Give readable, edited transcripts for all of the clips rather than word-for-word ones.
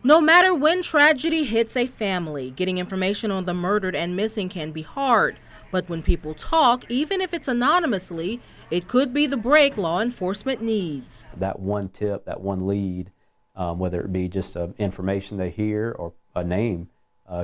No matter when tragedy hits a family, getting information on the murdered and missing can be hard. But when people talk, even if it's anonymously, it could be the break law enforcement needs. That one tip, that one lead, whether it be just information they hear or a name,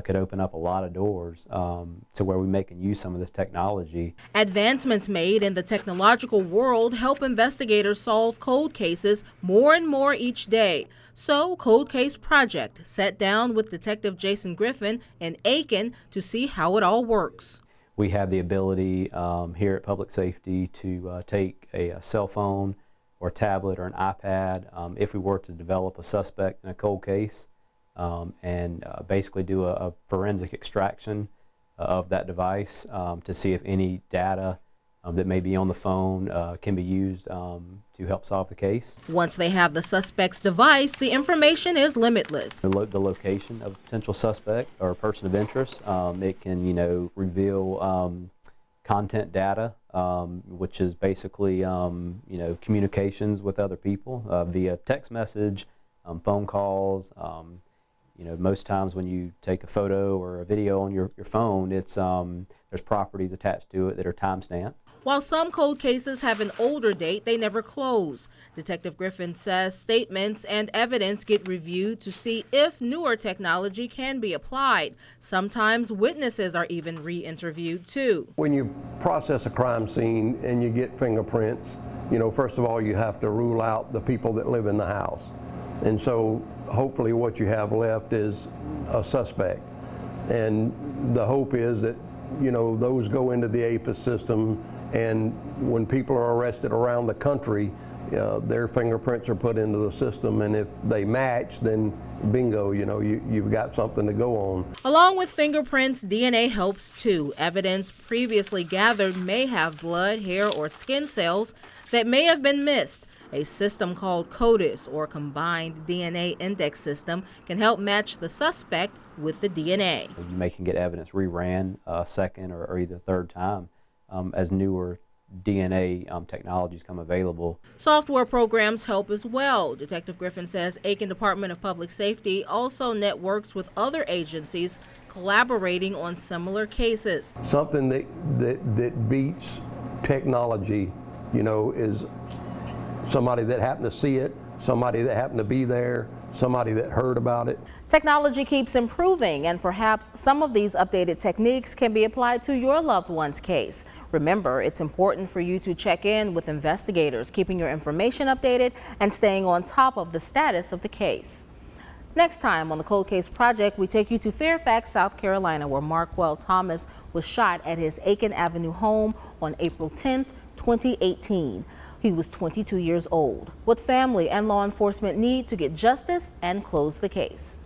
could open up a lot of doors to where we can use some of this technology. Advancements made in the technological world help investigators solve cold cases more and more each day. So Cold Case Project sat down with Detective Jason Griffin in Aiken to see how it all works. We have the ability here at Public Safety to take a cell phone or tablet or an iPad if we were to develop a suspect in a cold case and basically do a forensic extraction of that device to see if any data that may be on the phone can be used to help solve the case. Once they have the suspect's device, the information is limitless. The location of a potential suspect or a person of interest, it can, reveal content data, which is basically, communications with other people via text message, phone calls. Most times when you take a photo or a video on your phone, it's there's properties attached to it that are timestamped. While some cold cases have an older date, they never close. Detective Griffin says statements and evidence get reviewed to see if newer technology can be applied. Sometimes witnesses are even re-interviewed too. When you process a crime scene and you get fingerprints, first of all, you have to rule out the people that live in the house. And so hopefully what you have left is a suspect. And the hope is that, those go into the APIS system, and when people are arrested around the country, their fingerprints are put into the system, and if they match, then bingo, you've got something to go on. Along with fingerprints, DNA helps too. Evidence previously gathered may have blood, hair, or skin cells that may have been missed. A system called Codis, or Combined DNA Index System, can help match the suspect with the DNA. You can get evidence reran a second or either third time as newer DNA technologies come available. Software programs help as well. Detective Griffin says Aiken Department of Public Safety also networks with other agencies collaborating on similar cases. Something that beats technology, is somebody that happened to see it, somebody that happened to be there, somebody that heard about it. Technology keeps improving, and perhaps some of these updated techniques can be applied to your loved one's case. Remember, it's important for you to check in with investigators, keeping your information updated and staying on top of the status of the case. Next time on the Cold Case Project, we take you to Fairfax, South Carolina, where Marquell Thomas was shot at his Aiken Avenue home on April 10th, 2018. He was 22 years old. What family and law enforcement need to get justice and close the case.